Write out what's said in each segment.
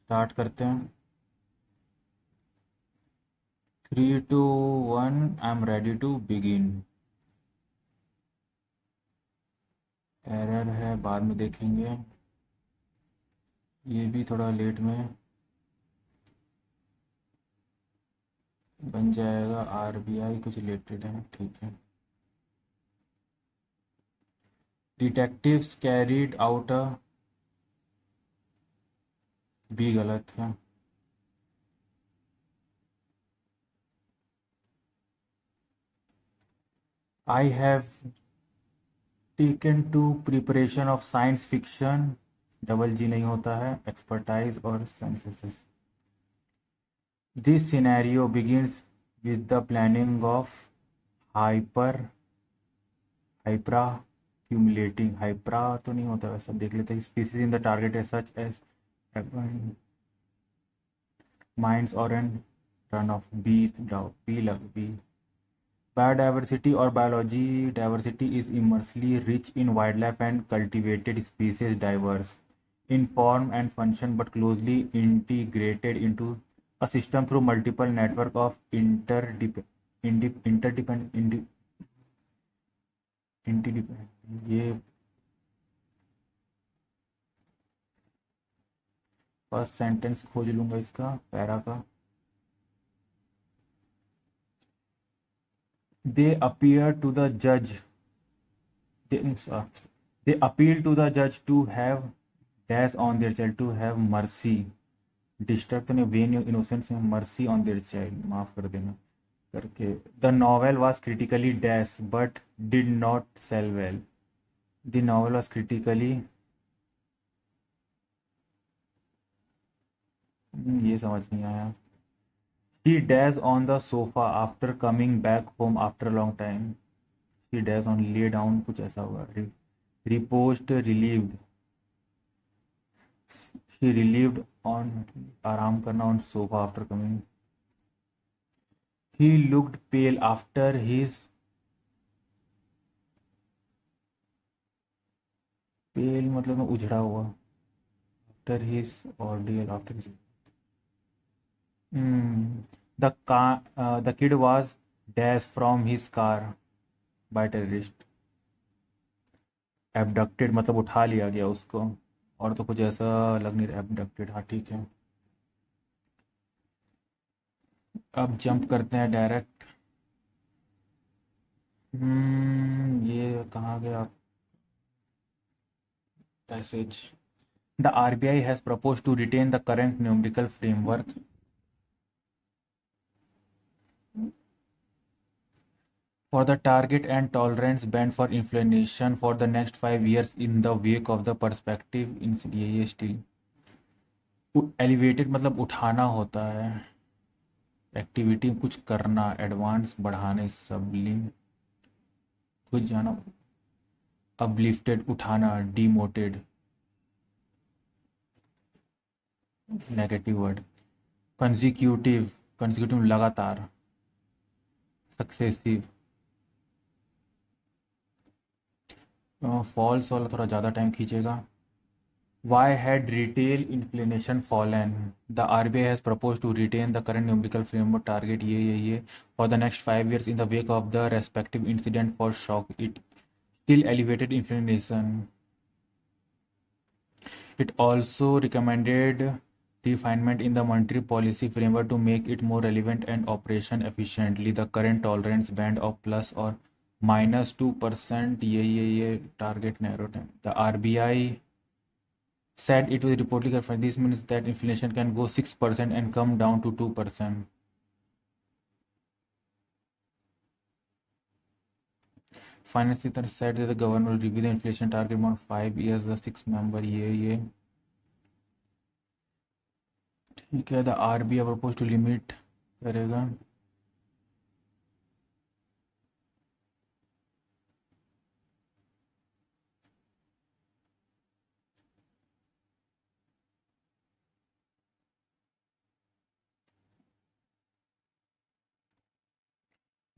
Start करते हैं। 3 2 1, I am ready to begin. Error है, बाद में देखेंगे। ये भी थोड़ा लेट में बन जाएगा। आरबीआई कुछ रिलेटेड है, ठीक है। डिटेक्टिव्स कैरीड आउट अ, भी गलत है। I have taken to preparation of science fiction, double G नहीं होता है, एक्सपर्टाइज और senses. This scenario begins with the planning of hyper hyperaccumulating. हाइपरा तो नहीं होता, वैसा देख लेते हैं। Species in the target such as mines माइंस और एन रन ऑफ बी डाउ बी लग बी। Biodiversity or biology diversity is immensely rich in wildlife and cultivated species diverse in form and function but closely integrated into a system through multiple network of interdependent ये first sentence खोज लूंगा इसका, para का। दे appear to the जज they, they appeal to the judge to have dash on their child, to have mercy, disturb तो नहीं, when innocence में mercy on their child, माफ़ कर देना करके। The novel was critically dash but did not sell well. The novel was critically, ये समझ नहीं आया। She dash on the sofa after coming back home after long time. She dash on, lay down कुछ ऐसा हुआ। Reposed, relieved. She relieved on, आराम करना, on sofa after coming. He looked pail after his, पेल मतलब उजड़ा हुआ। After his ordeal, after his, the kid was dash from his car bye terrorist. Abducted मतलब उठा लिया गया उसको, और तो कुछ ऐसा लग नहीं रहा। एबडक्टेड, हाँ ठीक है। अब जंप करते हैं डायरेक्ट। ये कहाँ गया passage. The RBI has propose to retain the current numerical framework for the target and tolerance band for inflation for the next 5 years in the wake of the perspective in ये still elevated मतलब उठाना होता है, activity कुछ करना, advance बढ़ाने, सबलिम कुछ जाना, अपलिफ्टेड उठाना, डीमोटेड नेगेटिव वर्ड, कंजिक्यूटिव कंजिक्यूटिव लगातार, सक्सेसिव। फॉल्स वाला थोड़ा ज़्यादा टाइम खींचेगा। Why had retail inflation fallen? The RBI has proposed to retain the current numerical framework target ये for the next 5 years in the wake of the respective incident for shock. It still elevated inflation. It also recommended refinement in the monetary policy framework to make it more relevant and operation efficiently. The current tolerance band of plus or -2% ये target narrowed. The RBI said it will reportedly confirm. This means that inflation can go 6% and come down to 2%. Finance Secretary said that the government will review the inflation target on 5 years. The 6 member ये ठीक है। The RBI propose to limit करेगा।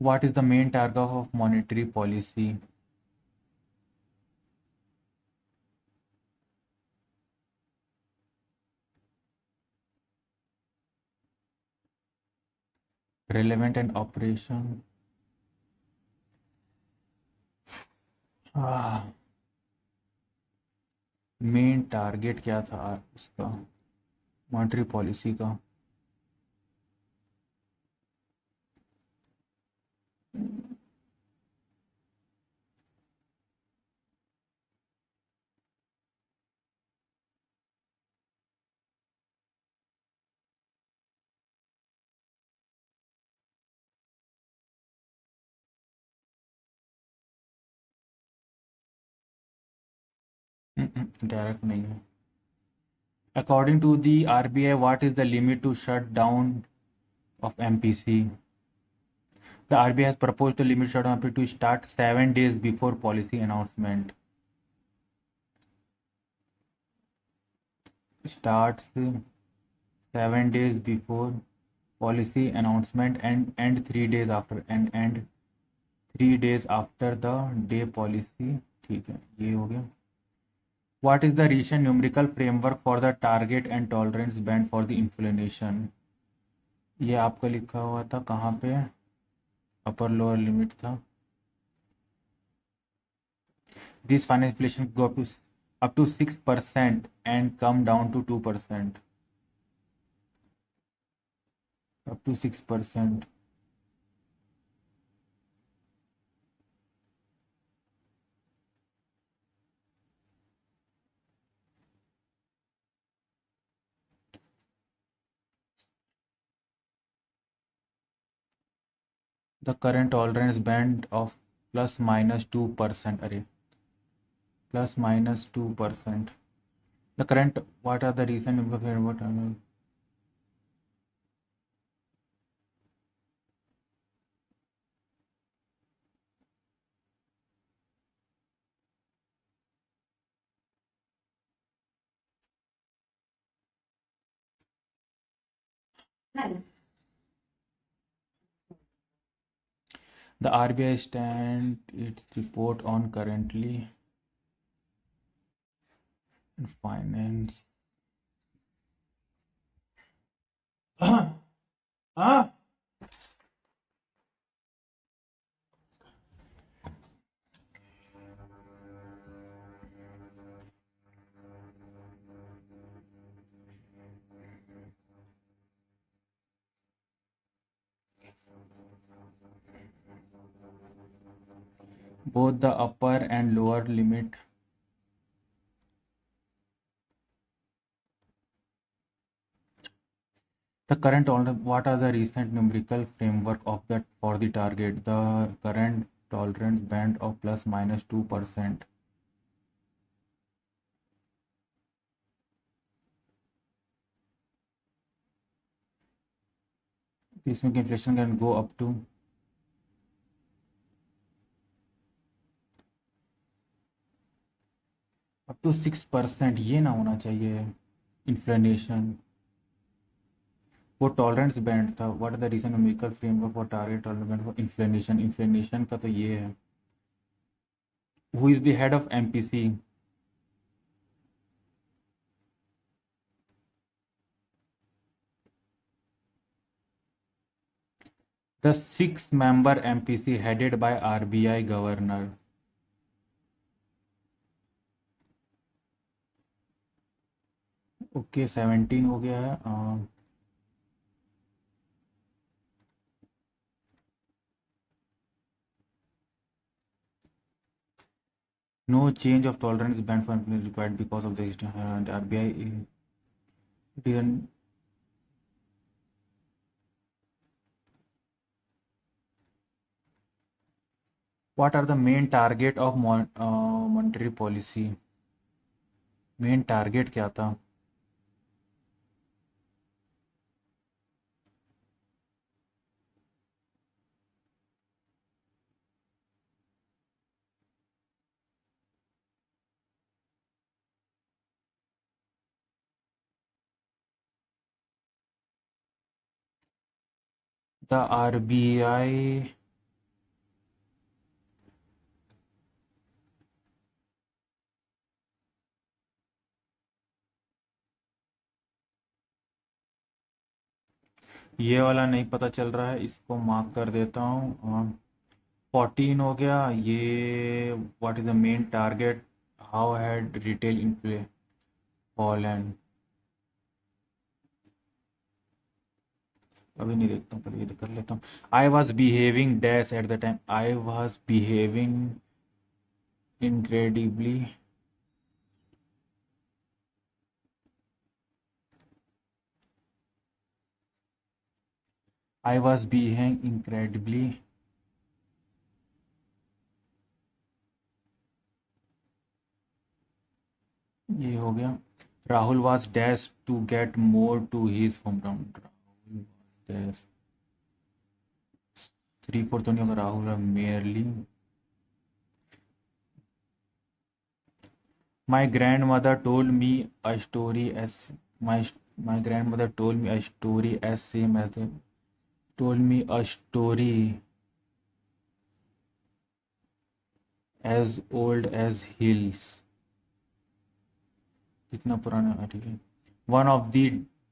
What is the main target of monetary policy? relevant and operation. Main target क्या था उसका, monetary policy का? Direct नहीं है। According to the RBI, what is the limit to shut down of MPC? The RBI has proposed a limit shutdown period to start 7 days before policy announcement. Starts 7 days before policy announcement and end 3 days after, and end 3 days after the day policy. ठीक है, ये हो गया. What is the recent numerical framework for the target and tolerance band for the inflation? ये आपका लिखा हुआ था कहाँ पे, अपर लोअर लिमिट था. This final inflation go up to 6% and come down to 2%. Up to 6%. The current tolerance band of plus minus 2%. अरे plus minus 2%. The current, what are the recent what are the RBI stand its report on currently in finance. Both the upper and lower limit the current tolerance, what are the recent numerical framework of that for the target? The current tolerance band of plus minus 2%. This means inflation can go up to 6%. ये ना होना चाहिए inflation. वो tolerance band था. What are the reason numerical framework for target tolerance band for inflation? Inflation का तो ये है. Who is the head of MPC? The 6-member MPC headed by RBI governor. Okay 17 हो गया है. No change of tolerance band for inflation required because of the existing and RBI didn't. What are the main target of monetary policy? Main target क्या था? The RBI ये वाला नहीं पता चल रहा है, इसको मार्क कर देता हूँ। 14 हो गया ये। What is the main target, how had retail inflation fallen. अभी नहीं देखता हूँ, पहले ये तो कर लेता हूँ। I was behaving dash at the time, I was behaving incredibly. I was behaving incredibly. ये हो गया। Rahul was dash to get more to his home town, Rahul was dash. 3 4 तो नहीं होगा, Rahul merely. My grandmother told me a story as my grandmother told me a story as same as the told me a story as old as hills. कितना पुराना है, ठीक है। One of the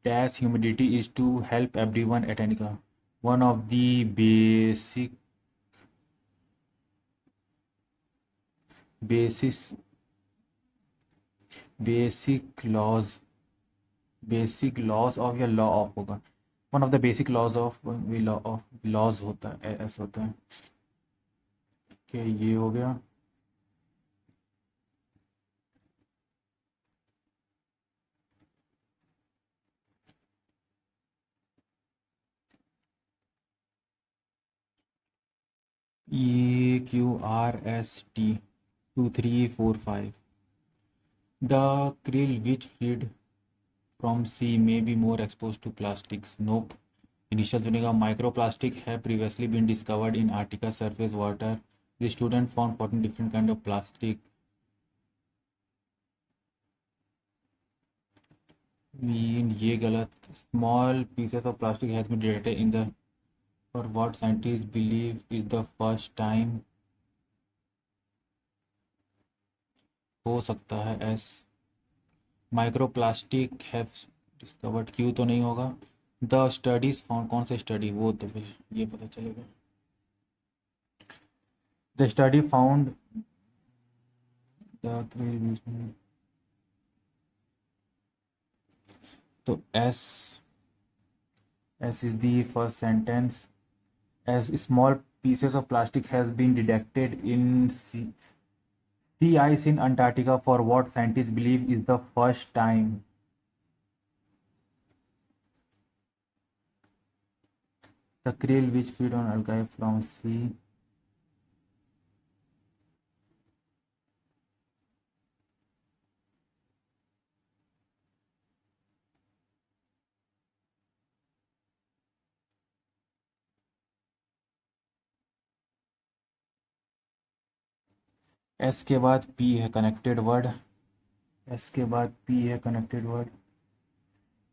dash humidity is to help everyone at any का। One of the basis basic laws basic laws of या law of होगा। One of the basic laws of law of laws होता है, ऐसा होता है। कि ये हो गया। EQRST 2345। The krill which feed from sea may be more exposed to plastics. Nope. Initial चुनेगा। Microplastic have previously been discovered in Arctic surface water. The student found 14 different kind of plastic. ये गलत। Small pieces of plastic has been detected in the for what scientists believe is the first time। हो सकता है S. Microplastic have discovered, क्यों तो नहीं होगा। The studies found, कौन से स्टडी, वो तो फिर ये पता चलेगा। द स्टडी फाउंड द, तो S, S is the first sentence. S small pieces of plastic has been detected in sea ice in Antarctica for what scientists believe is the first time। The krill which feed on algae from sea। S के बाद P है connected word. S के बाद P है connected word.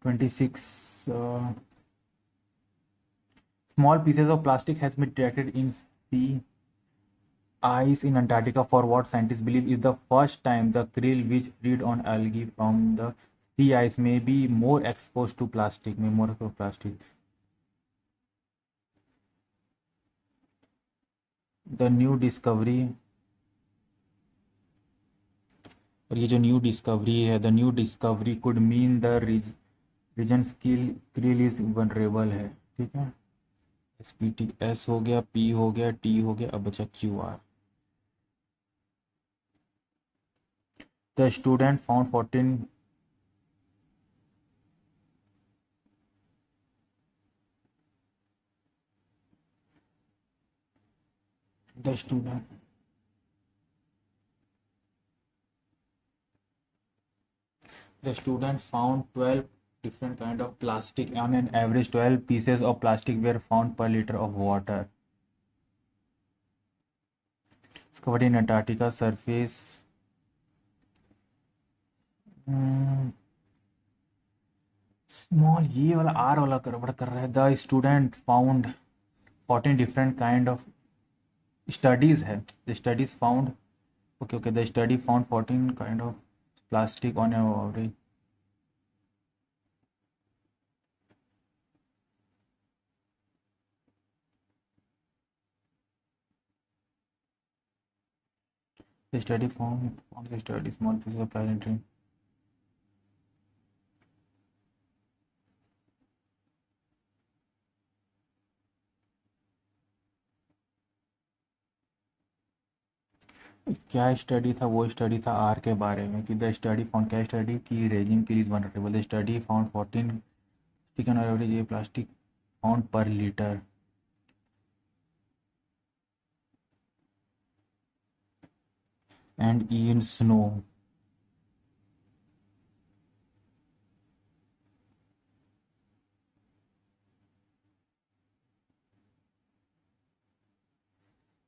26। Small pieces of plastic has been detected in sea ice in Antarctica for what scientists believe is the first time the krill which feed on algae from the sea ice may be more exposed to plastic, may more exposed to plastic। The new discovery, और ये जो new discovery है, the new discovery could mean the reason krill is vulnerable है, ठीक है। S P T, S हो गया, P हो गया, टी हो गया, अब बचा Q R. The student found 14। The student, the student found 12 different kind of plastic. On an average 12 pieces of plastic were found per liter of water discovered in Antarctica surface। Small, ये वाला R वाला गड़बड़ कर रहा है। The student found 14 different kind of studies है। The studies found, okay okay, the study found 14 kind of plastic on average. The study found the study small pieces of plastic. क्या study था? वो study था are के बारे में कि the study found, क्या स्टडी की raising kill is vulnerable. The study found 14 chicken और एवरेज ये प्लास्टिक फाउंड पर litre and in snow.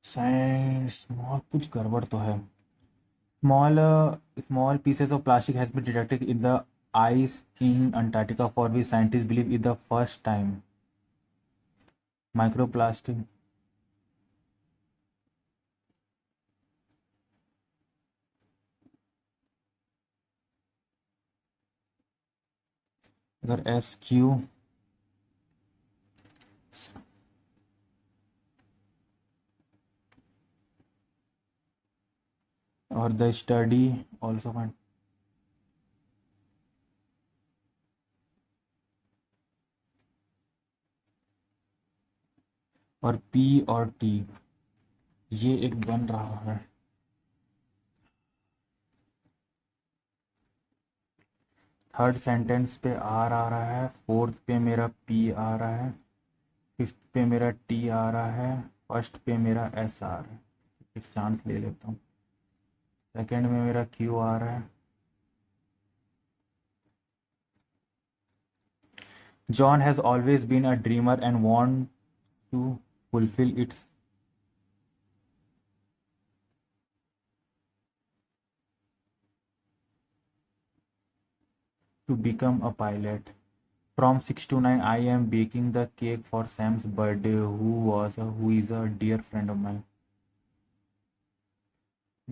Science small, कुछ गड़बड़ तो है। Small pieces of plastic has been detected in the ice in Antarctica for which scientists believe is the first time. Microplastic. अगर S Q और the study also find, और P और T ये एक बन रहा है। थर्ड सेंटेंस पे आर आ रहा है, फोर्थ पे मेरा पी आ रहा है, फिफ्थ पे मेरा टी आ रहा है, फर्स्ट पे मेरा एस आ रहा है। एक चांस ले लेता हूँ। सेकंड में मेरा क्यू आ रहा है। John has always been a dreamer and want to fulfill its to become a pilot. From 6 to 9 I am baking the cake for Sam's birthday who is a dear friend of mine.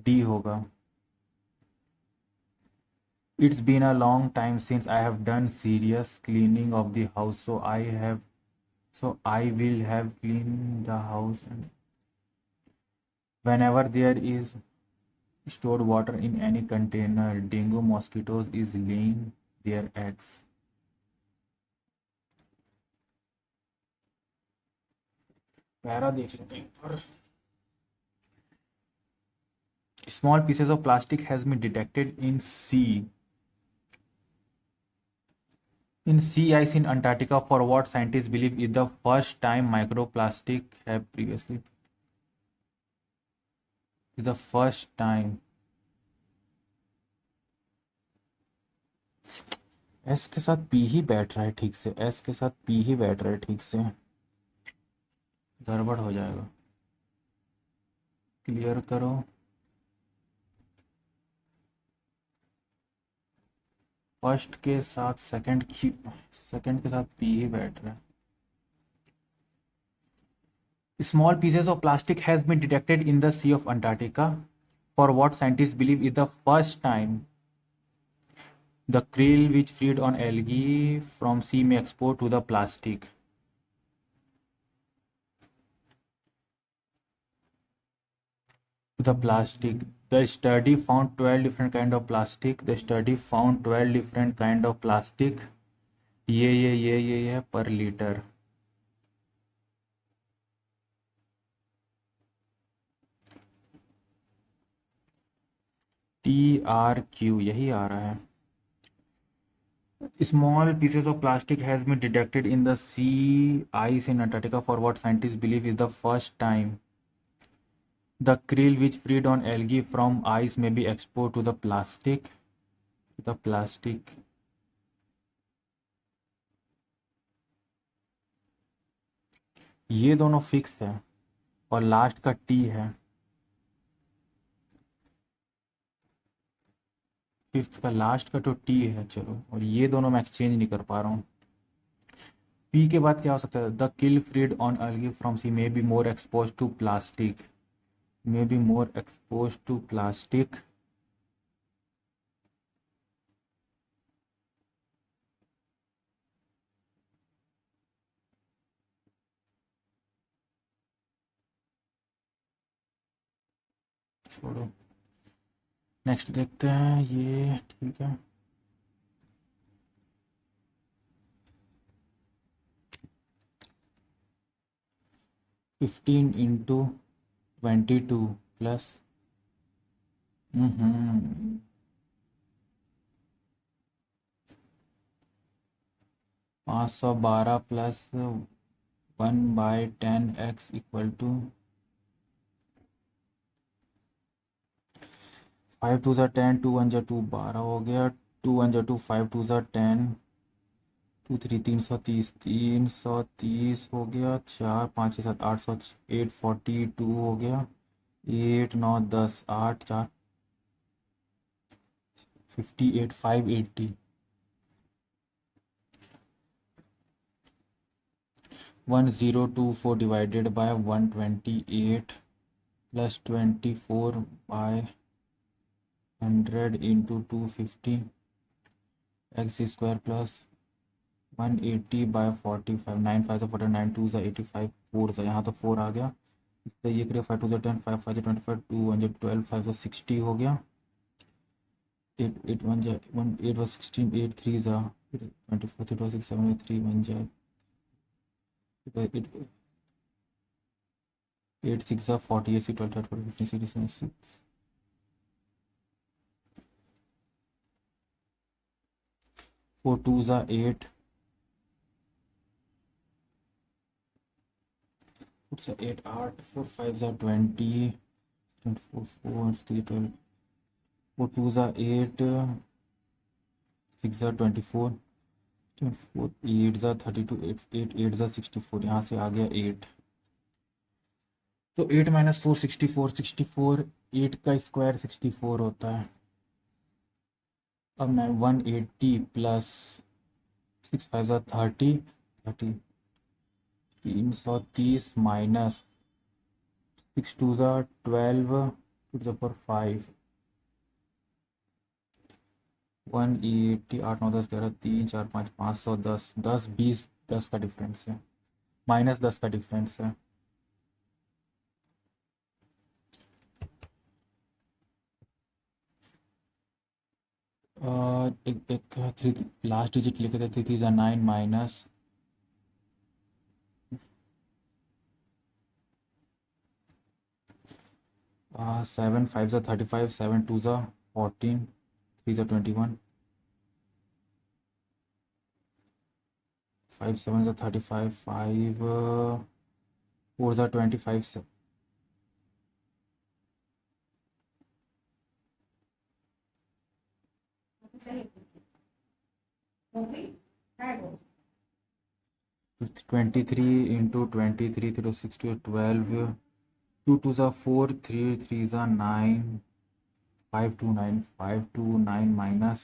D होगा। It's been a long time since I have done serious cleaning of the house, so I will have cleaned the house, and whenever there is stored water in any container, dengue mosquitoes is laying their eggs. Para देख लेते हैं पर small pieces of plastic has been detected in sea ice in Antarctica for what scientists believe is the first time microplastic have previously is the first time। S के साथ P ही बैठ रहा है ठीक से, एस के साथ पी ही बैठ रहा है ठीक से, गड़बड़ हो जाएगा। क्लियर करो। फर्स्ट के साथ सेकंड क्यू, सेकंड के साथ पी ही बैठ रहा है। Small pieces of plastic has been detected in the Sea of Antarctica for what scientists believe is the first time the krill which feed on algae from sea may export to the plastic. The plastic. The study found 12 different kind of plastic. The study found 12 different kind of plastic. ये है per liter. TRQ यही आ रहा है। Small pieces of plastic has been detected in the sea ice in Antarctica for what scientists believe is the first time the krill which feed on algae from ice may be exposed to the plastic. The plastic. ये दोनों fix है और last का T है। Fifth का last का तो T है, चलो, और ये दोनों मैं एक्सचेंज नहीं कर पा रहा हूँ। पी के बाद क्या हो सकता है? The krill feed on algae from sea may be more exposed to plastic, may be more exposed to plastic. छोड़ो, नेक्स्ट देखते हैं, ये ठीक है। Fifteen into 22 plus 512 plus 1/10 x equal to 5 2 ज़ा 10, 2 1 ज़ा 2, 12 हो गया। 2 1 ज़ा 2, 5 2 ज़ा 10, 2 3 330, 330 हो गया। 4 5 6 7 800, 842 हो गया। 8 9 10 8 4 58 580। 1024 divided by 128 plus 24 by 100 into 250 x square plus 180 by 45, 9 5 49, 9 2 85, 4 यहाँ तो 4 आ गया। इससे ये करिए 5 2 10, 5 5 25, 2 1 12, 5 60 हो गया। 8 8 1 1 8 was 16, 8 3 24, 3 6 7 3 1 8 8 6 48, 12 12 15 16 6 4 2 8 8 8 4 5 20 4 4 3 12 4 2 8 6 24 4 8 32 8 8 8 64। यहाँ से आ गया 8। तो 8 माइनस 4 64, 64 8 का स्क्वायर 64 होता है। अब मैं 180 प्लस 6 5 30 30 330 माइनस 6 2 12 टू द पावर 5 180 8 9 10 11 3 4 5 510 10 20 10 का डिफरेंस है, माइनस 10 का डिफरेंस है। एक थ्री लास्ट डिजिट लिखे थे, 3 3 9 minus 7 5 35, 7 2 14, 3 21, 5 7 35, 5 4 25 23 into 23 three 6 12 2 2 4 3 3 9 5 2 9 5 2 9 minus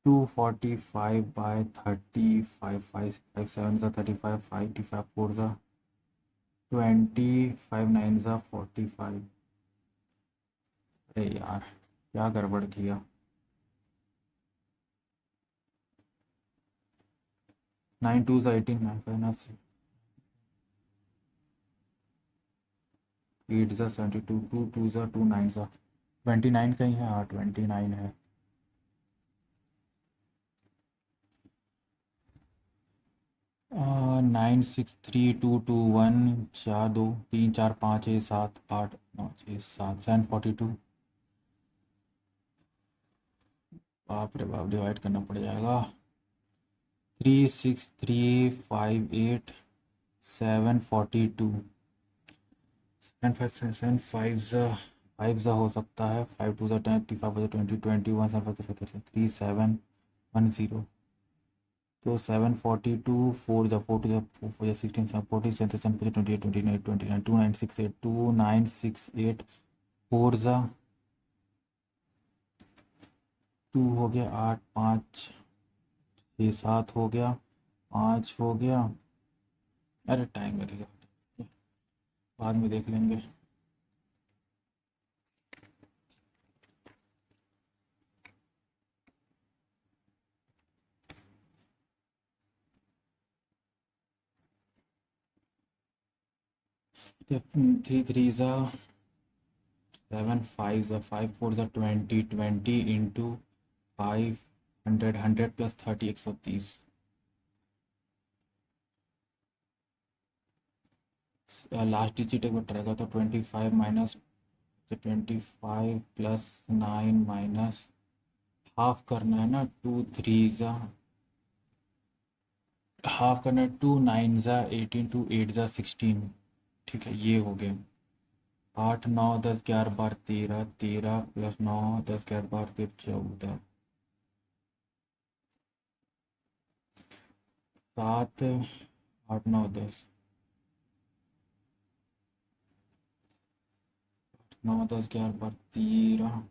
245 bye 30 5 5 5 7 35 5 5 4 20 5 9 45। अरे यार क्या गड़बड़ किया। 9 2 18, 9 5 8 72, 2 2 2 9 29 कहीं है। हाँ 29 है। 9 6 3 2 2 1 4 2 3 4 5 6 7 8 9 6 7 742। बाप रे बाप, डिवाइड करना पड़ जाएगा। 3 6 3 5 8 742। 7 5 7 5 5 हो सकता है। 5 2 10, 5 20 21 7 5 3 7 1 0। तो 742 4 4 2 4 16 40 77 28 29 29 2968 2968 4 2 हो गया 8 5 6 7 हो गया 5 हो गया। अरे टाइम लगेगा, बाद में देख लेंगे। Three three 7 5 5 4 20, 20 into 500, 100 plus 30 130। Last digit एक बार रहेगा तो 25 माइनस 25 प्लस 9 माइनस हाफ करना है ना, 2 3 जा हाफ करना है, 2 9 जा 18, 2 8 जा 16। ठीक है, ये हो गया। 8 9 10 11 12 13, 13 प्लस 9 10 11 12 13 14, 7 8 9 10 9 10 11 12 13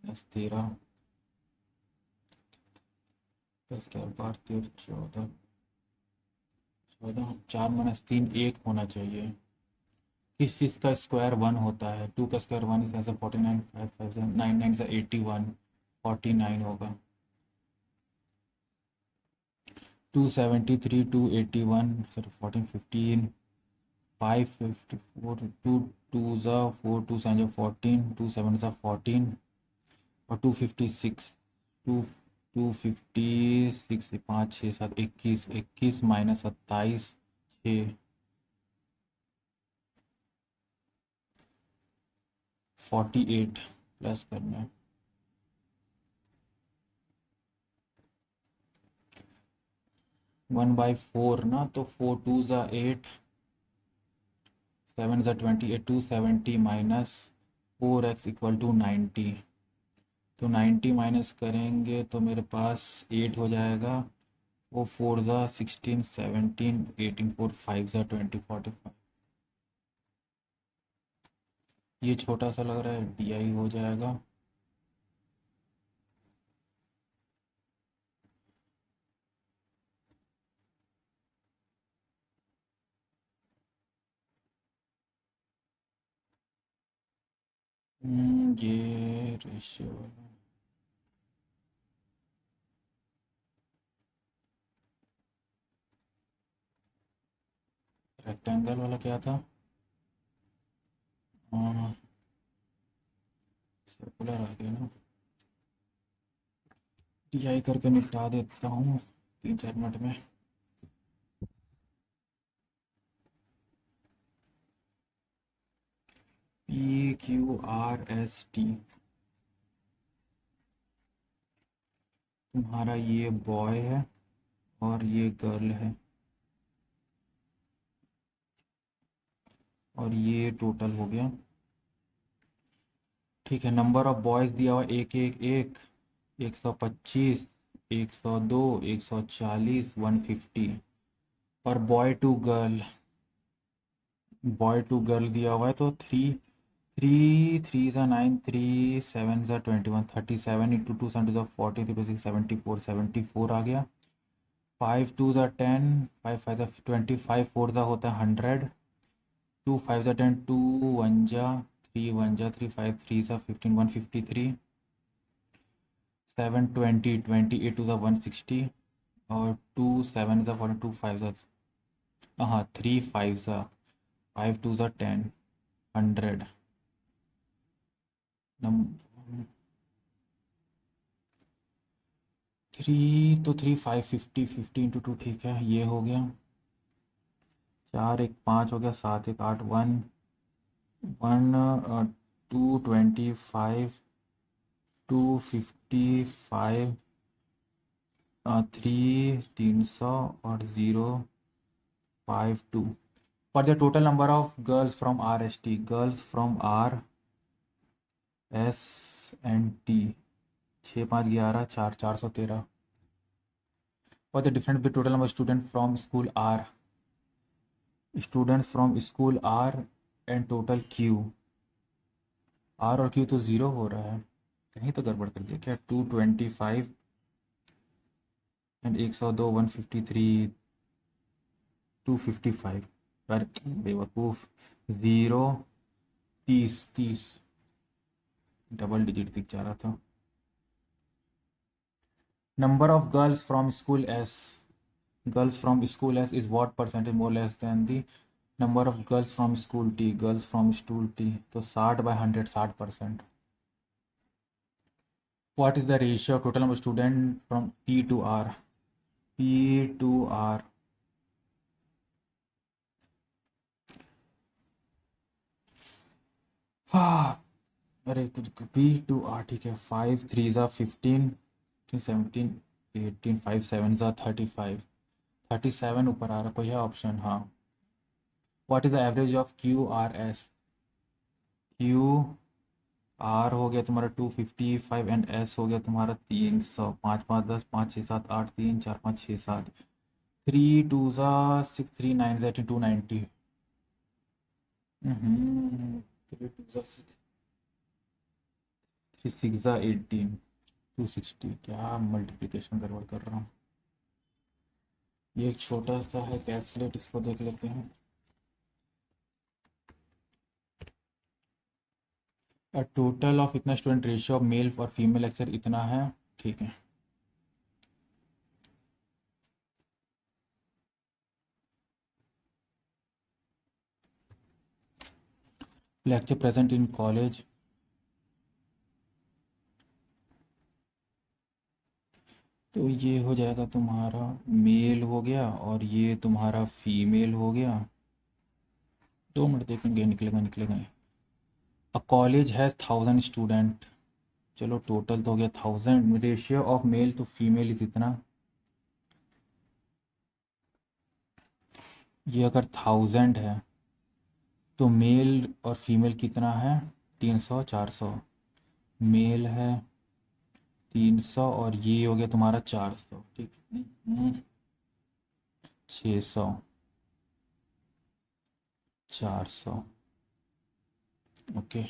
माइनस 13 10 11 12 13 14, 14 4 माइनस 3 1 होना चाहिए। किस चीज़ का स्क्वायर 1 होता है? 2 का स्क्वायर 1 इसलिए 49 5 5 से 9 9 से 81 49 होगा। 273 281 सॉरी 14 15 554 2 2 ज़ा 4 2 7 ज़ा 14 2 7 ज़ा 14 और 256 2 256 5 6 7 21 21 माइनस 27 6 48 प्लस करना है 1/4 ना, तो 4 2 ज़ा 8 7 ज़ा 28 270 माइनस 4x इक्वल टू 90। तो 90 माइनस करेंगे तो मेरे पास 8 हो जाएगा। वो 4 ज़ा 16 17 18 4 5 ज़ा 20 45। ये छोटा सा लग रहा है, DI हो जाएगा। ये रेशियो रेक्टेंगल वाला क्या था? सर्कुलर आ गया ना। DI करके निपटा देता हूँ 3 4 मिनट में। PQRST तुम्हारा ये बॉय है और ये गर्ल है और ये टोटल हो गया। ठीक है, नंबर ऑफ बॉयज़ दिया हुआ एक एक एक 125 102 140 150। और बॉय टू गर्ल दिया हुआ है तो 3 3 3 ज़ा 9 3 7 ज़ा 21 37 इंटू 2 7 ज़ा 40 3 6 74 74 आ गया। 5 2 ज़ा 10 5 5 ज़ा 25 4 ज़ा होता है 100 2 5 ज़ा 10 2 1 ज़ा 3 1 ज़ा 3 5 3 ज़ा 15 153 7 20 28 टू ज़ा 160 और 2 7 ज़ा 42 5 ज़ा हाँ 3 5 ज़ा 5 2 ज़ा 10 100 नम 3 तो 3 5 50 50 इंटू 2 ठीक है, ये हो गया। 4 1 5 हो गया, 7 1 8 1 1 225 255 3 300 और 052 for the total number of girls from RST girls from R S and T 6 5 11 4 413 for the difference between total number of students from school R and total Q। R और Q तो 0 हो रहा है, कहीं तो गड़बड़ कर दिया क्या? 225 एंड 102 153 255। अरे बेवकूफ़, 0 30 30 डबल डिजिट दिख जा रहा था। Number of girls from school S is what percentage more less than the number of girls from school T, girls from school T, तो 60/100, 60%. What is the ratio of total number student from P to R? P to R, हाँ, अरे कुछ P to are, ठीक है. 5 3 ज़ा 15, 17, 18, 5 7 ज़ा 35, 37 ऊपर आ रहा, कोई है ऑप्शन? हाँ. What is the average of Q R S? Q R हो गया तुम्हारा 255 एंड एस हो गया तुम्हारा 300. 5 5 10, 5 6 7 8, 3 4 5 6 7. 3 2 ज़ा 6, 3 9 ज़ा 290. 3 2 ज़ा 6, 3 6 ज़ा 18, 260. क्या मल्टीप्लिकेशन गड़बड़ कर रहा हूँ. ये एक छोटा सा है कैलकुलेट, इसको देख लेते हैं. टोटल ऑफ इतना स्टूडेंट, रेशियो ऑफ मेल और फीमेल लेक्चर इतना है, ठीक है. लेक्चर प्रेजेंट इन कॉलेज, तो ये हो जाएगा तुम्हारा मेल हो गया और ये तुम्हारा फीमेल हो गया. 2 मिनट देखेंगे, निकलेगा निकलेगा. A college has 1000 student. चलो टोटल तो हो गया 1000. Ratio of male to female is इतना. ये अगर 1000 है तो मेल और फीमेल कितना है? 300 400. मेल है 300 और ये हो गया तुम्हारा 400, ठीक है. 600, 400, ओके.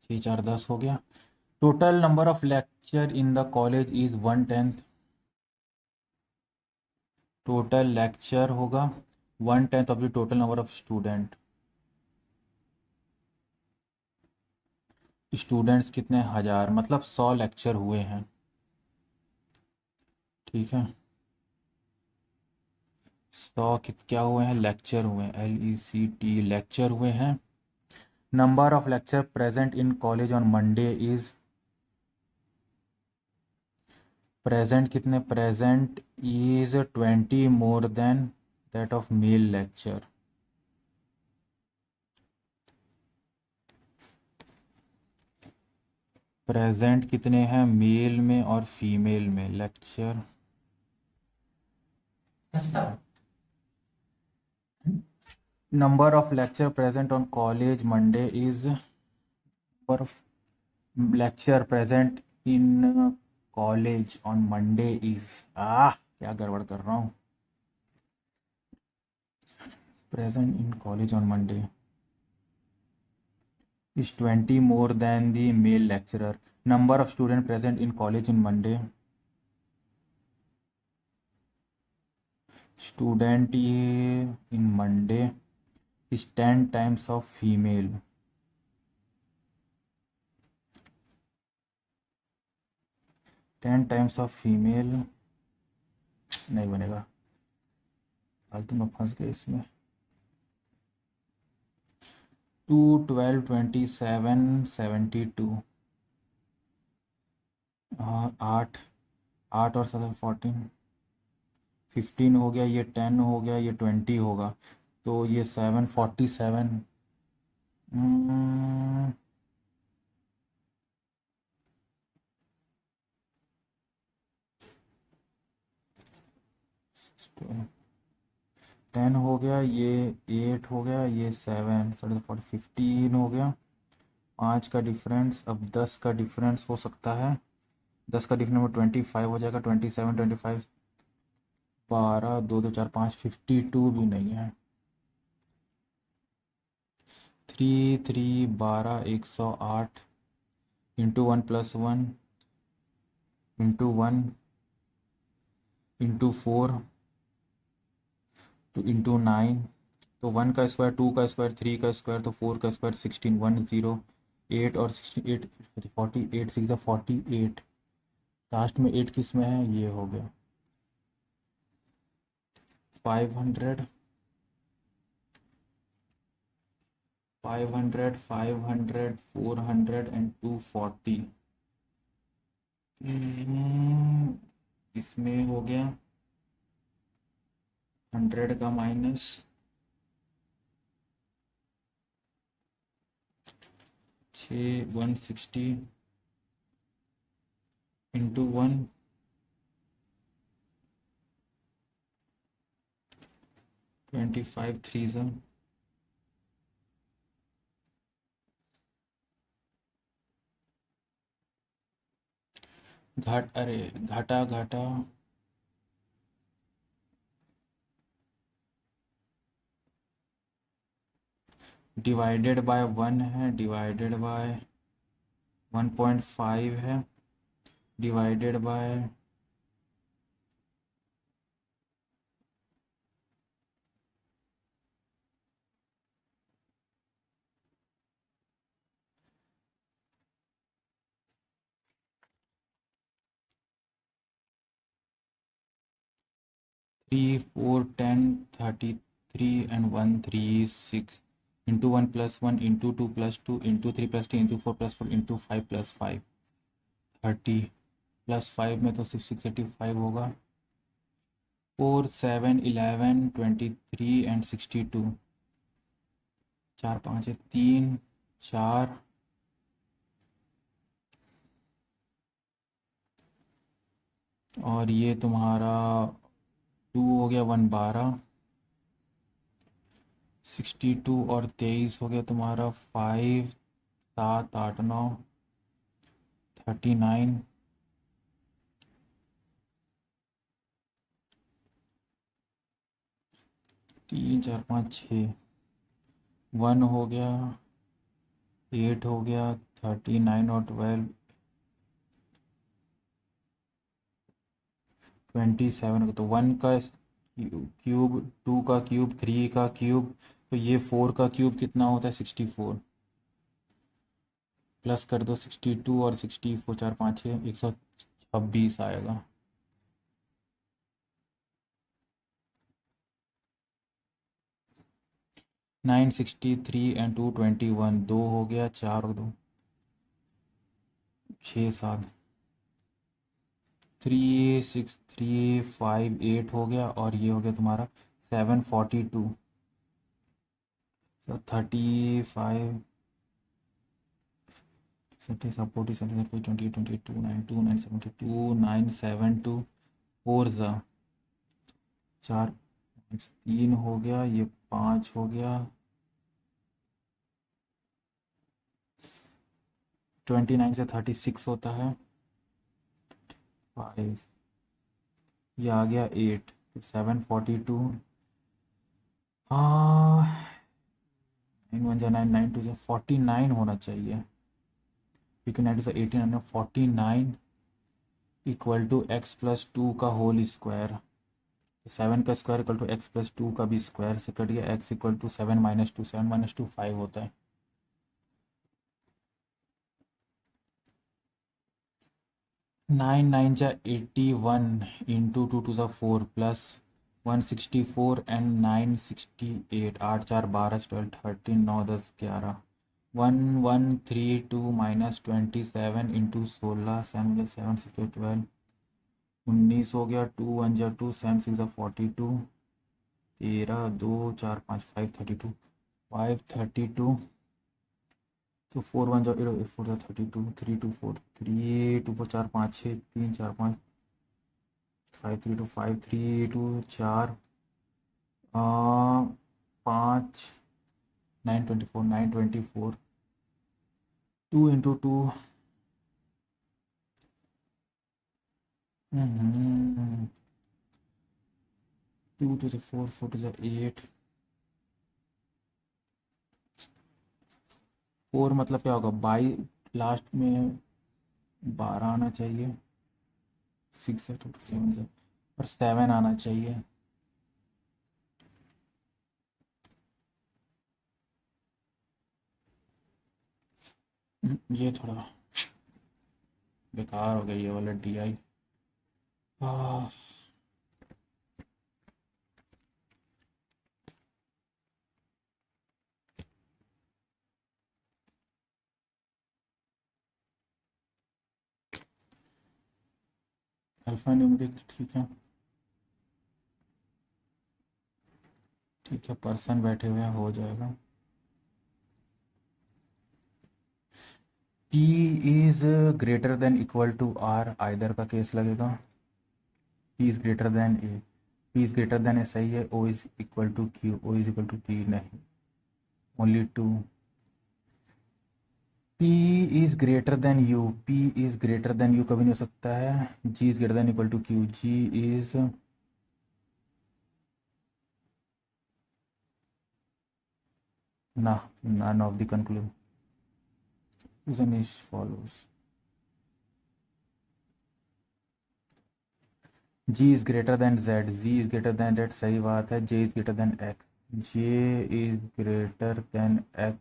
6 4 10 हो गया. Total number of lecture in the college is 1/10. Total lecture होगा 1/10 of the total number of student. Students कितने? 1000, मतलब 100 लेक्चर हुए हैं, ठीक है. 100 क्या हुए हैं? लेक्चर हुए हैं, LECT, लेक्चर हुए हैं. Number of lecture present in college on Monday is, present कितने? Present is 20 more than that of male lecture. Present कितने हैं मेल में और फीमेल में? Lecture number of lecture present on college Monday is, number of lecture present in college on Monday is, क्या गड़बड़ कर रहा हूँ. Present in college on Monday is 20 more than the male lecturer. Number of student present in college in Monday. Student ये in Monday is 10 times of female. Ten times of female नहीं बनेगा, फालतू में फंस गए इसमें. 2 12 27 72. 8 8 और 7 14, 15 हो गया, ये 10 हो गया, ये 20 होगा, तो ये 7 47. हम्म, 10 हो गया, ये 8 हो गया, ये 7 15 हो गया. 5 का डिफरेंस, अब 10 का डिफरेंस हो सकता है. 10 का डिफरेंस में 25 हो जाएगा. 27 25, 12 2 2 4 5, 52 भी नहीं है. 3 3 12 108 इंटू 1+1 इंटू 1 इंटू 4 तो इंटू 9, तो 1 का स्क्वायर, 2 का स्क्वायर, 3 का स्क्वायर, तो 4 का स्क्वायर 16, 108 और 68, 48, 6 48. लास्ट में 8 किस में है? ये हो गया 500. 500, 500, 400 एंड 240। इसमें हो गया 100 का माइनस 160 इंटू 1, 25 3 अरे घाटा घाटा डिवाइडेड बाय 1 है, डिवाइडेड बाय 1.5 है, divided by 3 4 10 33 and 1 3 6 into 1 + 1 into 2 + 2 into 3 + 2 into 4 + 4 into 5 + 5 30 + 5 में तो 685 होगा। 4 7 11 23 एंड 62, 4 5 है 3 4 और ये तुम्हारा 2 हो गया 1 12, 62 और 23 हो गया तुम्हारा 5 7 8 9 39, 3 4 5 6, 1 हो गया 8 हो गया 39 और 12 27 तो 1 का क्यूब, 2 का क्यूब, 3 का क्यूब, तो ये 4 का क्यूब कितना होता है 64, प्लस कर दो 62 और 64 4 5 6 126 आएगा। नाइन 63 एंड 221, 2 हो गया 4 और 2 6 7, 3 6 3 5 8 हो गया और ये हो गया तुम्हारा 742, 35 4 4 3 हो गया, ये 5 हो गया, 29 से 36 होता है 5, ये आ गया 8, 742, हाँ 9 1 9 9 2 49 होना चाहिए, क्योंकि 9 से 18 49 इक्वल टू x + 2 का होल स्क्वायर, 7 का स्क्वायर इक्वल टू x + 2 का भी स्क्वायर से कट गया, x इक्वल टू 7 - 2, 7 - 2 5 होता है। 9 9 जा 81 इंटू 2 2 4 प्लस 164 एंड 968, 8 4 12 12 13 9 10 11, 1132 - 27 इंटू 16 7 7 6 12 19 हो गया, 2 1 जा 2 7 6 42, 13 2 4 5 532, 532, तो 4 1 जा 8 4 जा 32, 3 2 4 3 2 4 4 5 6 3 4 5 5 3 2 5 3 2 4 5 9 24 2 इंटू 2, 2 2 4 4 2 8, 4 मतलब क्या होगा 22, लास्ट में 12 आना चाहिए, 6 है तो 7 से और 7 आना चाहिए। ये थोड़ा बेकार हो गया ये वाला DI। अल्फा न्यूमेरिक ठीक है। ठीक है, पर्सन बैठे हुए हैं, हो जाएगा। P is greater than equal to R, either का केस लगेगा। P is greater than A, P is greater than A सही है। O is equal to Q, O is equal to P नहीं, only two. P is greater than U, P is greater than U कभी नहीं हो सकता है। G is greater than equal to Q, G is ना, none of the conclusion is follows। G is greater than Z, Z is greater than Z सही बात है। J is greater than X, J is greater than X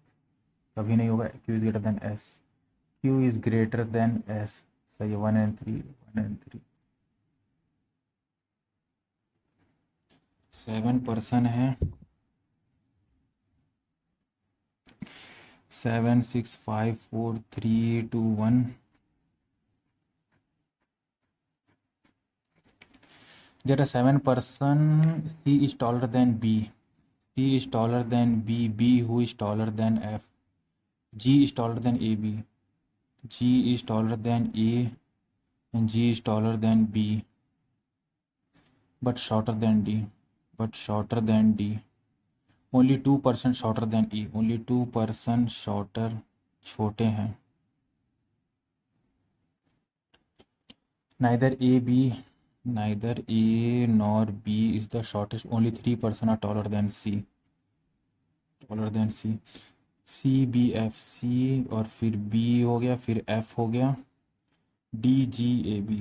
कभी नहीं होगा। Q is greater than S, Q is greater than S सही है। 1 and 3, 1 and 3। 7 person है। 7 6 5 4 3 2 1। There are 7 person, C is taller than B, C is taller than B, B who is taller than F, G is taller than AB, G is taller than A, and G is taller than B but shorter than D, but shorter than D। Only 2% shorter than E, only 2% shorter, छोटे हैं। neither A B, neither A nor B is the shortest, only 3% are taller than C, taller than C। C B F, C और फिर B हो गया, फिर F हो गया, D G A B,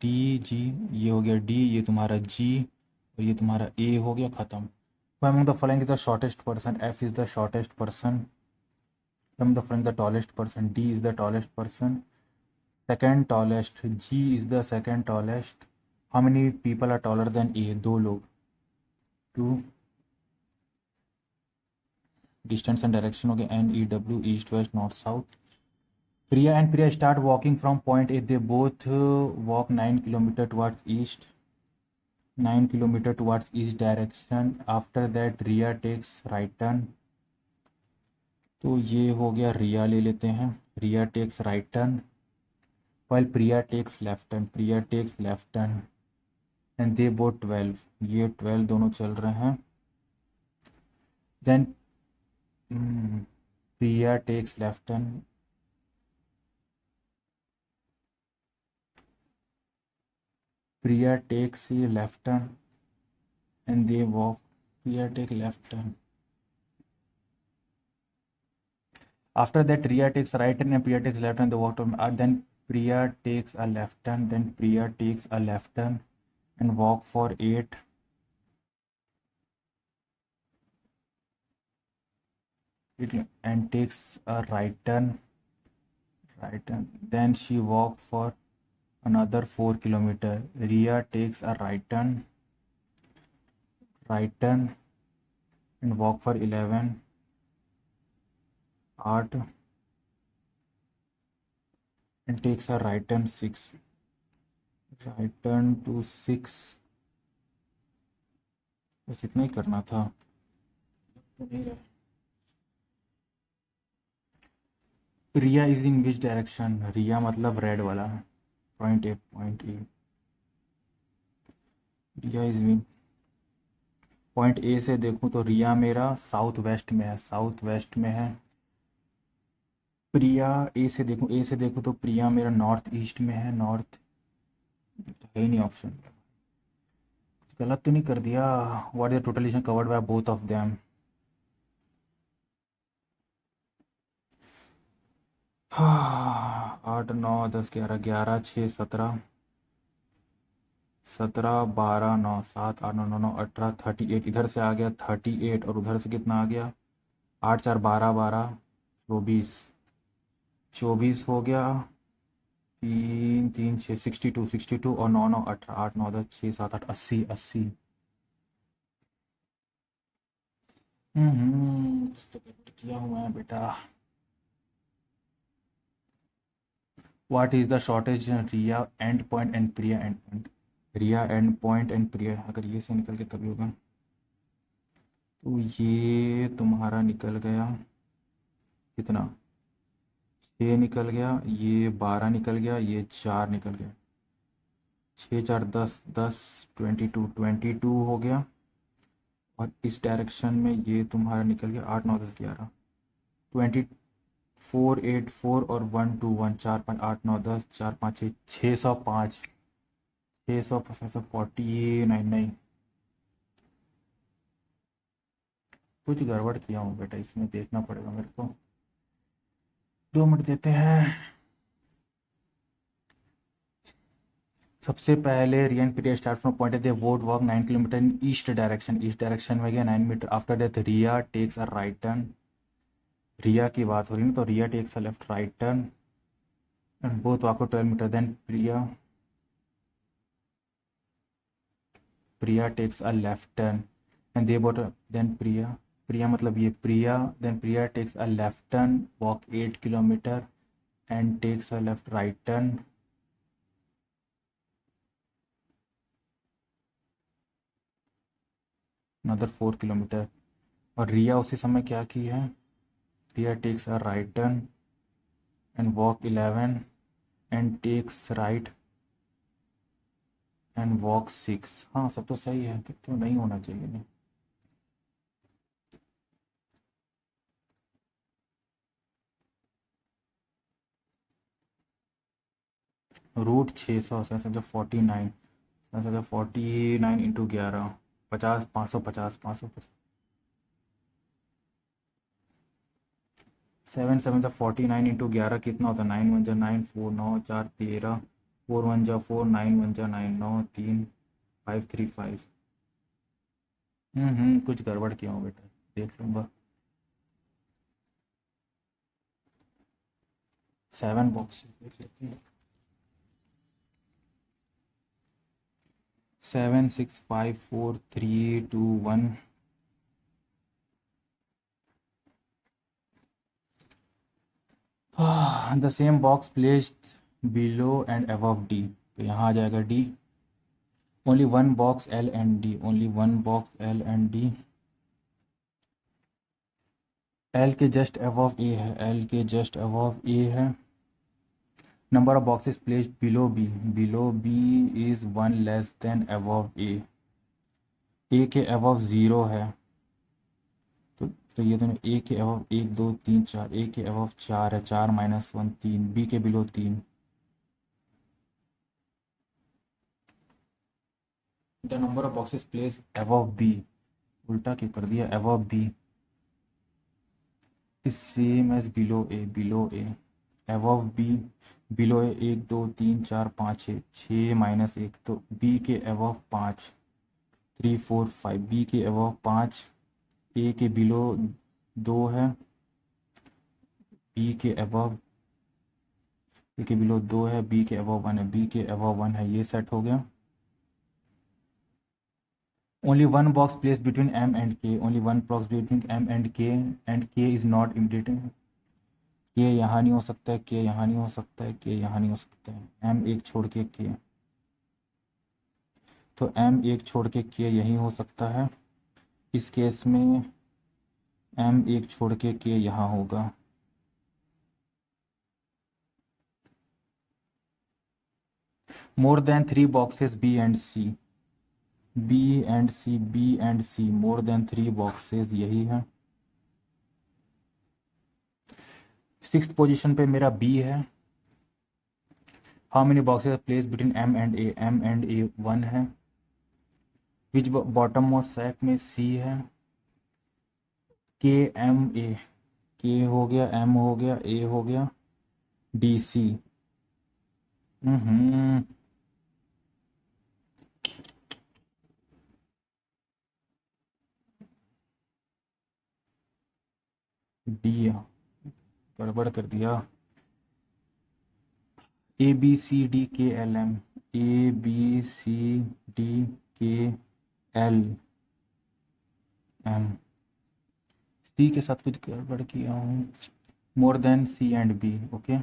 D G ये हो गया D, ये तुम्हारा G और ये तुम्हारा A हो गया, ख़त्म। Among the following is the shortest person, F is the shortest person। Among the following the tallest person, D is the tallest person। Second tallest, G is the second tallest। How many people are taller than A? दो लोग, 2। Distance and direction हो गया N E W, east west north south। Priya and Priya start walking from point A, they both walk 9 kilometer towards east, 9 kilometer towards east direction। After that Riya takes right turn। तो ये हो गया, रिया ले लेते हैं। Riya takes right turn while Priya takes left turn, Priya takes left turn and they both 12, ये 12 दोनों चल रहे हैं। then Priya takes left turn, Priya takes left turn and they walk, Priya take left turn। After that Priya takes right turn and Priya takes left turn, they walk to, then Priya takes a left turn, then Priya takes a left turn and walk for 8, and takes a right turn, then she walk for another 4 kilometer। Riya takes a right turn and walk for 11, 8 and takes a right turn 6, right turn to 6। बस इतना ही करना था। रिया is in which direction, रिया मतलब red वाला, point A, point A. Riya is in point A से देखूँ तो रिया मेरा साउथ वेस्ट में है, साउथ वेस्ट में है। प्रिया ए से देखूँ तो प्रिया मेरा नॉर्थ ईस्ट में है, नॉर्थ है ही नहीं ऑप्शन। गलत तो नहीं कर दिया। What is total distance covered by both of them. 8 9 10 11 11 6 17 17 12 9 7 8 9 9 9 18 38, इधर से आ गया 38 और उधर से कितना आ गया 8 4 12 12 24, 24 हो गया। 3 3 6 62, 62 और 9 9 18 8 9 10 6 7 8 80 80। कुछ तो गलत किया हुआ है बेटा। What is the shortage Riya and point and Priya and point? Riya and point and Priya, अगर ये से निकल के तभी होगा। तो ये तुम्हारा निकल गया कितना, 6 निकल गया, ये 12 निकल गया, ये 4 निकल गया, 6 4 10 10, 22 हो गया। और इस डायरेक्शन में ये तुम्हारा निकल गया 8 9 10 11, 24 8 4 और 1 2 1, 4 5 8 9 10, 4 5 6, 605, 600 नहीं नहीं, कुछ गड़बड़ किया हूँ बेटा, इसमें देखना पड़ेगा मेरे को। 2 मिनट देते हैं। सबसे पहले रियन period start from point they both walk 9 kilometre in east direction में गया 9 metre. After that Riya takes a right turn, Riya की बात हो रही है तो Riya takes a left right turn and both walk 12 metre. Then Priya takes a left turn and they both. Then Priya मतलब ये Priya, then Priya takes a left turn walk 8 kilometre and takes a left right turn. Another 4 kilometre. और रिया उसी समय क्या की है, Riya takes a right turn and walk 11 and takes right and walk 6। हाँ सब तो सही है, तो नहीं होना चाहिए नहीं। रूट 600 से समझो 49, समझो 49 इंटू 11, 50, 550, 550, 7 7 49 इंटू 11 कितना होता है, 9 1 9 4 9 4 13, 4 1 4, 9 1 9 9 3 5 3 5। कुछ गड़बड़ किया हूँ बेटा, देख लूँगा। 7 बॉक्स देख लेते हैं। 7 6 5 4 3 2 1। The same box placed below and above D, तो यहाँ आ जाएगा D. Only one box L and D, only one box L and D. L के जस्ट अबव ए है, एल के जस्ट अबव ए है। Number of boxes placed below B is 1 less than above A के above 0 है। तो ये दोनों ए के अबव 1 2 3 4, ए के अबव 4 है, 4 -1 3, बी के below 3। The number of boxes place above B, उल्टा क्यों कर दिया, above B is same as below A above B, below A 1 2 3 4 5 6, 6 -1, तो बी के अबव 5, 3 4 5, बी के अबव 5, ए के बिलो 2 है, बी के अबव, ए के बिलो 2 है, बी के अबव 1 है, बी के अबव 1 है, ये सेट हो गया। Only one box place between M and K, only one box between M and K is not immediate. K यहाँ नहीं हो सकता है, के यहाँ नहीं हो सकता है, के यहाँ नहीं हो सकता है, एम एक छोड़ के के, तो एम एक छोड़ के के यही हो सकता है। इस केस में एम एक छोड़ के यहाँ होगा। More than 3 boxes B and C, B and C more than 3 boxes, यही है। 6th पोजीशन पे मेरा बी है। How many boxes place between M and A 1 है। विच बॉटम मोस्ट सेट में सी है। के एम ए, के हो गया, एम हो गया, ए हो गया, डी सी। हम्म डी गड़बड़ कर दिया। A B C D K L M, A B C D K L M, C के साथ कुछ गड़बड़ किया हूँ। More than C and B, okay.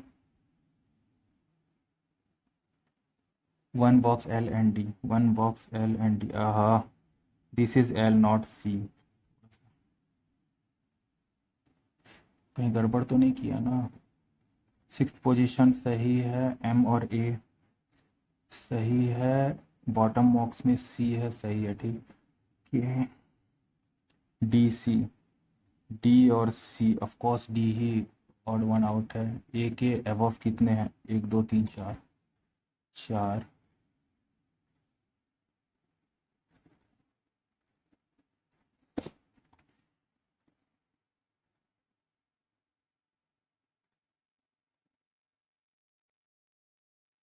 One box L and D, one box L and D, आहा, this is L not C. कहीं गड़बड़ तो नहीं किया ना? सिक्स पोजीशन सही है, एम और ए सही है, बॉटम बॉक्स में सी है, सही है, ठीक है। डी सी, डी और सी, ऑफ कोर्स डी ही ऑड वन आउट है। ए के अबव कितने हैं? एक दो तीन चार, चार।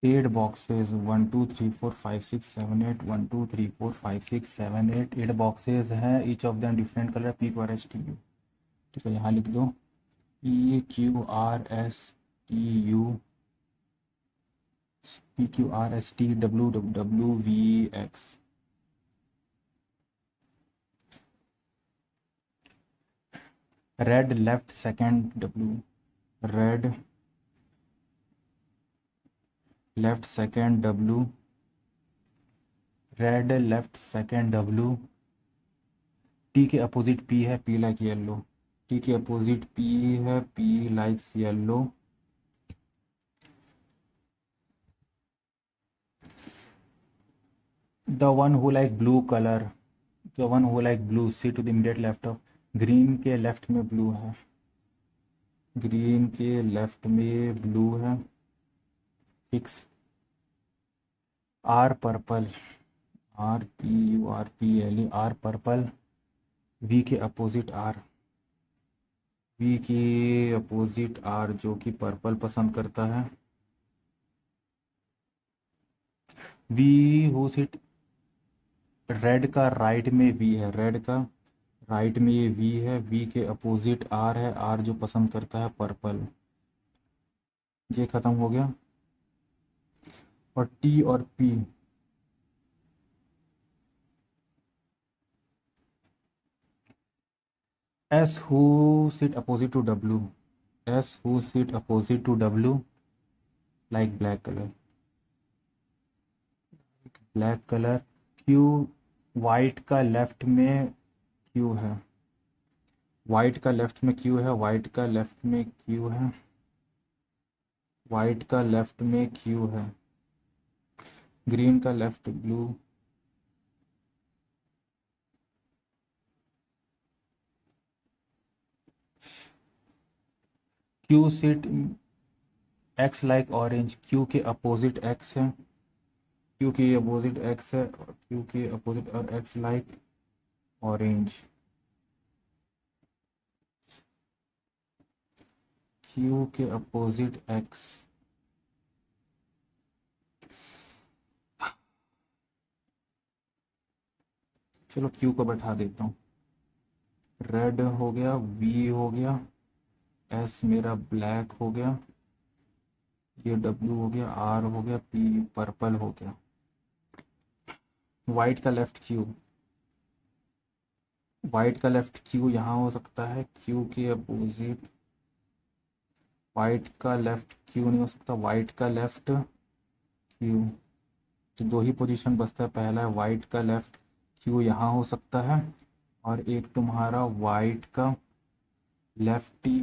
एट बॉक्सेस, 1 2 3 4 5 6 7 8, 1 2 3 4 5 6 7 8, एट बॉक्सेस हैं, each of them different colour, P Q R S T U. ठीक है, यहाँ लिख दो P Q R S T U, P Q R S T W W we x. Red left second W, red left second W, red left second W. T के opposite P है, P like yellow, T के opposite P है, P likes yellow. The one who like blue colour, the one who like blue C to the immediate left of, green के left में blue है, green के left में blue है, fix. R purple, R P U R P L E, R purple. V के opposite R, V के opposite R जो कि पर्पल पसंद करता है। वी हु सिट, रेड का राइट में वी है, रेड का राइट में ये वी है, वी के अपोजिट आर है, आर जो पसंद करता है पर्पल। ये खत्म हो गया। और टी और P, S who sit opposite to W, S who sit opposite to W like black colour, black colour. Q, white का लेफ्ट में क्यू है, वाइट का लेफ्ट में क्यू है, वाइट का लेफ्ट में क्यू है, वाइट का लेफ्ट में क्यू है। ग्रीन का left blue, Q sit X like orange, Q के अपोजिट एक्स है, क्यू के अपोजिट एक्स है, क्यू के अपोजिट और एक्स लाइक ऑरेंज। क्यू के अपोजिट एक्स, चलो क्यू को बैठा देता हूँ। रेड हो गया, वी हो गया, एस मेरा ब्लैक हो गया, ये डब्ल्यू हो गया, आर हो गया, पी पर्पल हो गया। वाइट का लेफ्ट क्यू, वाइट का लेफ्ट क्यू यहाँ हो सकता है, क्यू के अपोजिट, वाइट का लेफ्ट क्यू नहीं हो सकता, वाइट का लेफ्ट क्यू। तो दो ही पोजीशन बचता है, पहला है वाइट का लेफ्ट क्यू यहाँ हो सकता है, और एक तुम्हारा वाइट का लेफ्ट टी,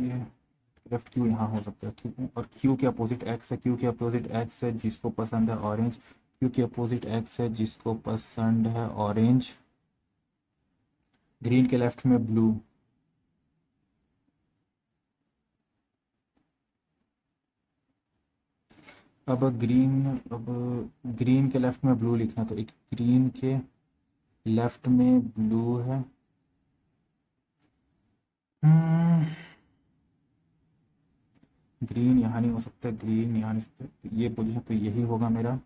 लेफ्ट क्यू यहाँ हो सकता है, ठीक है। और क्यू के अपोजिट एक्स है, क्यू के अपोजिट एक्स है जिसको पसंद है ऑरेंज, क्यू के अपोजिट एक्स है जिसको पसंद है ऑरेंज। ग्रीन के लेफ्ट में ब्लू, अब ग्रीन के लेफ्ट में ब्लू लिखना, तो एक ग्रीन के लेफ्ट में ब्लू है। ग्रीन यहाँ नहीं हो सकता, ग्रीन यहाँ नहीं सकता, ये पोजीशन तो यही होगा मेरा।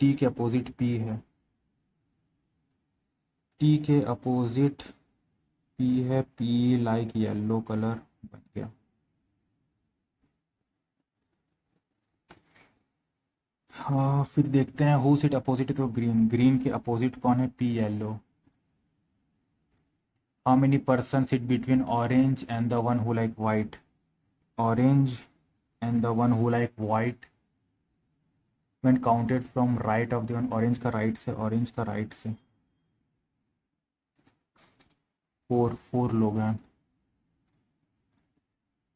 टी के अपोजिट पी है, टी के अपोजिट पी है, पी लाइक येलो कलर बन गया। हाँ, फिर देखते हैं हु सिट अपोजिट, तो ग्रीन, ग्रीन के अपोजिट कौन है? P yellow. How many person sit between orange and the one who like white, orange and the one who like white. When counted from right of the one, orange का right से, orange का right से। Four, four लोग हैं।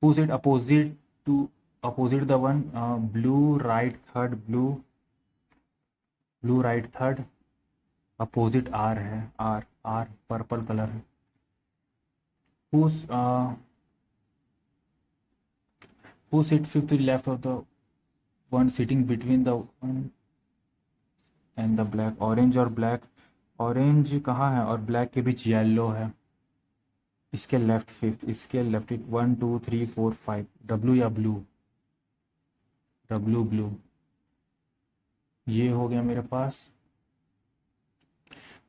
Who it opposite to, opposite the one, blue right third, blue, blue right third, opposite R है, R, R purple colour है। Whose who sit fifth left of the one sitting between the one and the black, orange और black, orange कहाँ है और black के बीच yellow है। इसके लेफ्ट फिफ्थ, इसके left, one two three four five, W या ब्लू, डब्लू ब्लू। ये हो गया मेरे पास।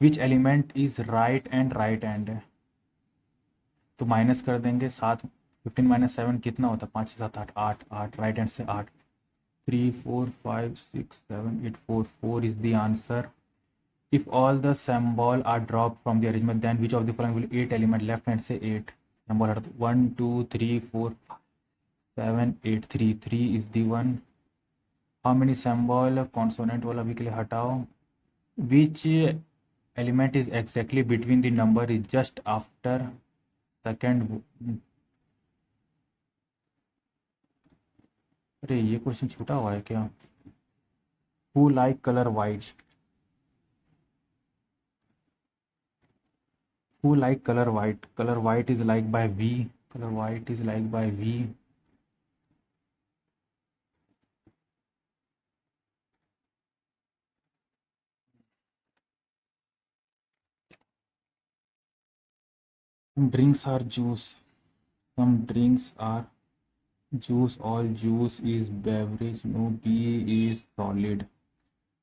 Which element is right and right and है, तो माइनस कर देंगे। 7, 15 - 7 कितना होता है, 5 6 7 8, 8 8 राइट हैंड से 8, 3 4 5 6 7 8 4, 4 is the answer. If all the symbol are dropped from the arrangement, then which of the following will 8 element, left hand से 8 symbol हटा, 1 2 3 4 7 8, 3 3 is the one. How many symbol, consonant वाला भी के लिए हटाओ। Which element is exactly between the number is just after second। अरे ये question छूटा हुआ है क्या। Who like color white? Who like color white? Color white is liked by V. Color white is liked by V. Some drinks are juice. Some drinks are juice. All juice is beverage. No, B is solid.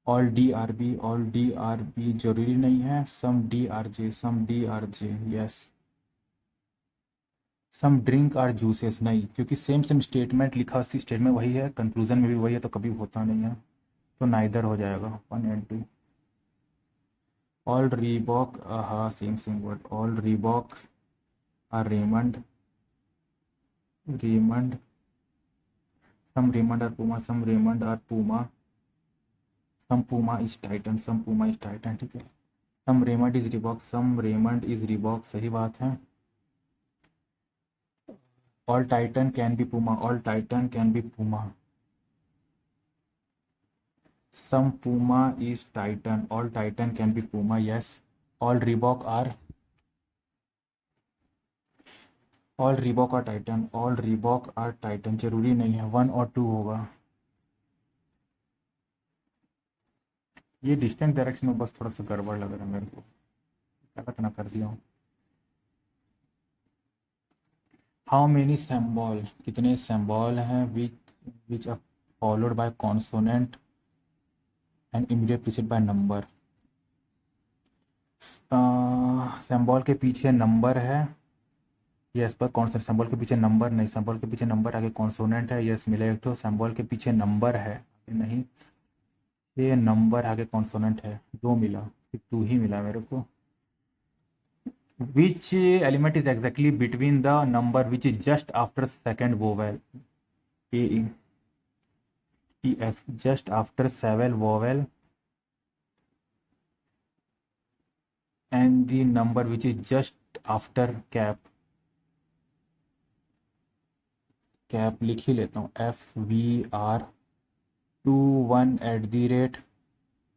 All DRB, all DRB जरूरी नहीं है। Some DRJ, some DRJ, yes. Some drink are juices नहीं, क्योंकि same same statement लिखा, उसी statement वही है, conclusion में भी वही है, तो कभी होता नहीं है, तो नाइदर हो जाएगा 1 and 2। All Reebok, हाँ same same word, all Reebok are Raymond, Raymond, some Raymond are Puma, some Raymond are Puma, some Puma is Titan, some Puma is Titan, ठीक है। Some Raymond is Reebok, some Raymond is Reebok, सही बात है। All Titan can be Puma, all Titan can be Puma, some Puma is Titan, all Titan can be Puma, yes। All Reebok are, all Reebok are Titan, all Reebok are Titan जरूरी नहीं है, 1 और 2 होगा। ये distant direction में बस थोड़ा सा गड़बड़ लग रहा है मेरे को, क्या कितना कर दिया हूँ। हाउ मेनी सिंबल, कितने सिंबल हैं, which are followed by consonant and immediate preceded by number. Symbol के पीछे नंबर है, यस, पर कौन सा सिंबल के पीछे नंबर नहीं, सिंबल के पीछे नंबर आगे कॉन्सोनेंट है, यस मिला एक तो। सिंबल के पीछे नंबर है नहीं, ये नंबर आगे कॉन्सोनेंट है, 2 मिला, सिर्फ 2 ही मिला मेरे को। Which element is exactly between the number which is just after second vowel, A E E F, just after seven vowel, and the number which is just after cap, cap लिख ही लेता हूँ, FVR21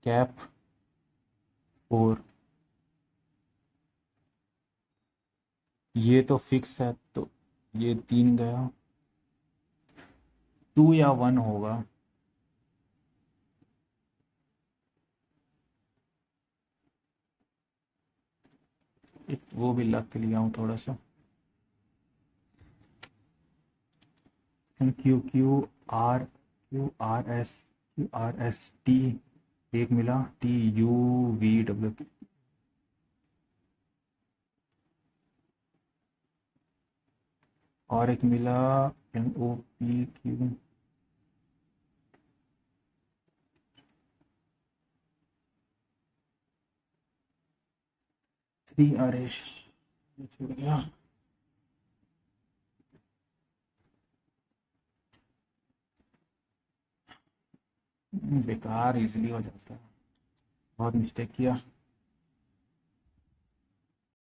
cap 4। ये तो fix है, तो ये 3 गया, 2 या 1 होगा। एक वो भी लग के लिया हूँ थोड़ा सा। Q Q R S T, एक मिला, TUVW, और एक मिला NOPQ, थ्री, अरे छूट गया। बेकार इजीली हो जाता है, बहुत मिस्टेक किया।